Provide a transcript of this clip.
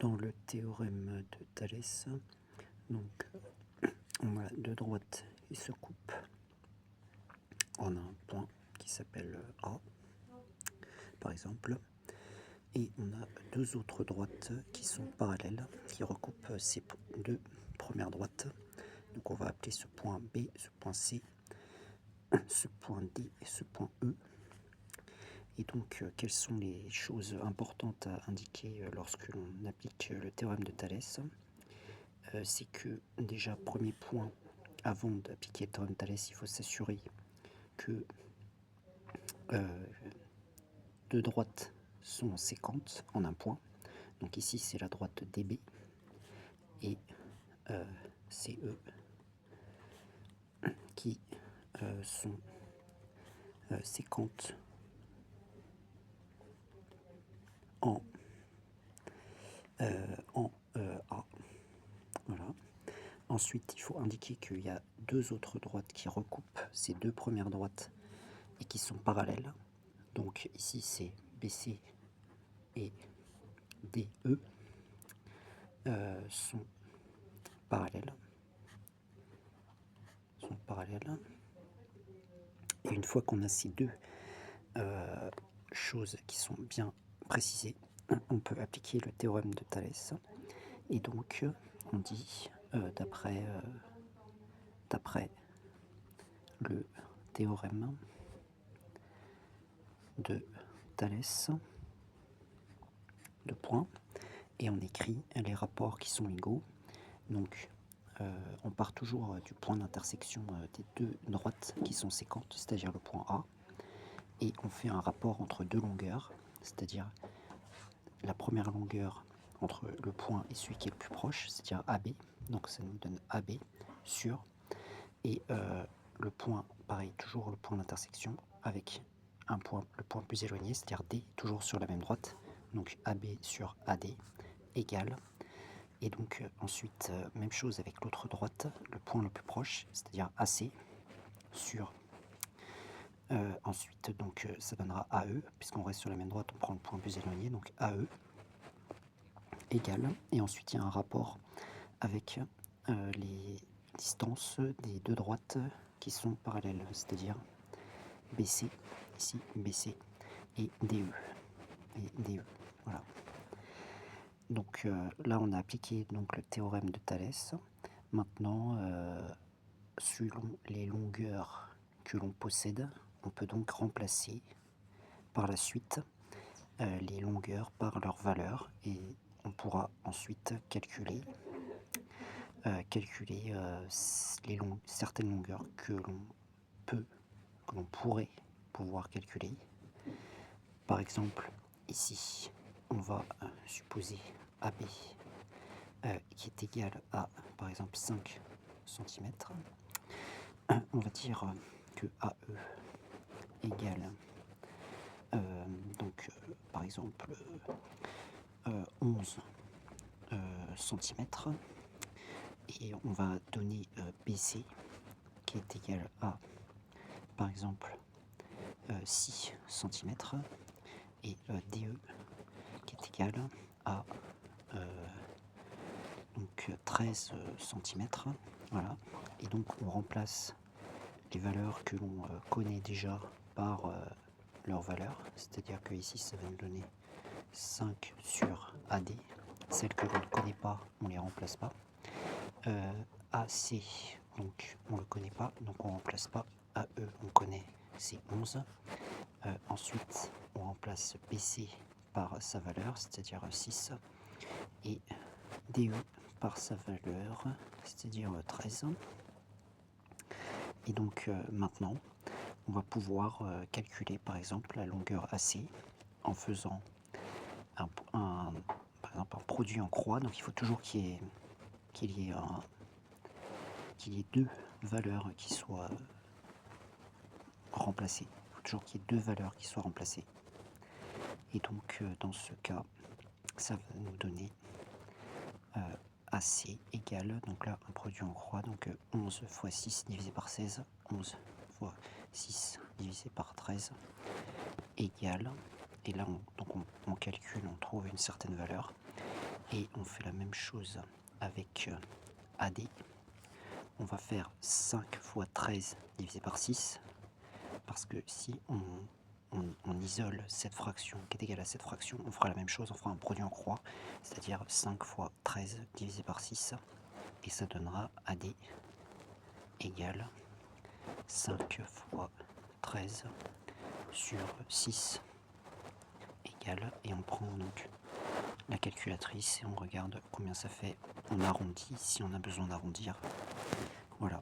Dans le théorème de Thalès, donc, on a deux droites qui se coupent en un point qui s'appelle A, par exemple, et on a deux autres droites qui sont parallèles, qui recoupent ces deux premières droites. Donc on va appeler ce point B, ce point C, ce point D et ce point E. Et donc, quelles sont les choses importantes à indiquer lorsque l'on applique le théorème de Thalès? C'est que déjà, premier point, avant d'appliquer le théorème de Thalès, il faut s'assurer que deux droites sont séquentes en un point. Donc ici, c'est la droite DB et CE qui sont séquentes en A. Voilà. Ensuite, il faut indiquer qu'il y a deux autres droites qui recoupent ces deux premières droites et qui sont parallèles. Donc ici, c'est BC et DE sont parallèles. Et une fois qu'on a ces deux choses qui sont bien précisées, on peut appliquer le théorème de Thalès. Et donc, on dit, d'après le théorème de Thalès, deux points, et on écrit les rapports qui sont égaux. Donc, on part toujours du point d'intersection des deux droites qui sont séquentes, c'est-à-dire le point A, et on fait un rapport entre deux longueurs, c'est-à-dire la première longueur entre le point et celui qui est le plus proche, c'est-à-dire AB, donc ça nous donne AB sur, et le point, pareil, toujours le point d'intersection avec un point, le point plus éloigné, c'est-à-dire D, toujours sur la même droite, donc AB sur AD égale. Et donc ensuite, même chose avec l'autre droite, le point le plus proche, c'est-à-dire AC sur. Ensuite, donc ça donnera AE, puisqu'on reste sur la même droite, on prend le point plus éloigné, donc AE égale. Et ensuite, il y a un rapport avec les distances des deux droites qui sont parallèles, c'est-à-dire BC, ici BC, et DE. Voilà. Donc là, on a appliqué donc, le théorème de Thalès. Maintenant, selon les longueurs que l'on possède, on peut donc remplacer par la suite les longueurs par leurs valeurs, et on pourra ensuite calculer certaines longueurs que l'on pourrait pouvoir calculer. Par exemple, ici, on va supposer AB qui est égal à, par exemple, 5 cm. On va dire que AE égale, par exemple, 11 cm. Et on va donner BC qui est égal à, par exemple, 6 cm. Et DE qui est égal à 13 cm. Voilà. Et donc on remplace les valeurs que l'on connaît déjà par leurs valeurs, c'est-à-dire que ici ça va nous donner 5 sur AD. Celles que l'on ne connaît pas, on ne les remplace pas. AC, donc on ne le connaît pas, donc on ne remplace pas. AE, on connaît, c'est 11. Ensuite, on remplace BC par sa valeur, c'est-à-dire 6, et DE par sa valeur, c'est-à-dire 13. Et donc maintenant, on va pouvoir calculer par exemple la longueur AC en faisant par exemple un produit en croix. Donc il faut toujours qu'il y ait deux valeurs qui soient remplacées. Il faut toujours qu'il y ait deux valeurs qui soient remplacées. Et donc dans ce cas, ça va nous donner AC égale, donc là un produit en croix, donc 11 fois 6 divisé par 16, 11 fois 6 divisé par 13 égale, et là on calcule, on trouve une certaine valeur, Et on fait la même chose avec AD. On va faire 5 fois 13 divisé par 6, parce que si on isole cette fraction qui est égale à cette fraction, on fera la même chose, on fera un produit en croix, c'est-à-dire 5 fois 13 divisé par 6, et ça donnera AD égale 5 fois 13 sur 6 égale, et on prend donc la calculatrice et on regarde combien ça fait, on arrondit si on a besoin d'arrondir. Voilà,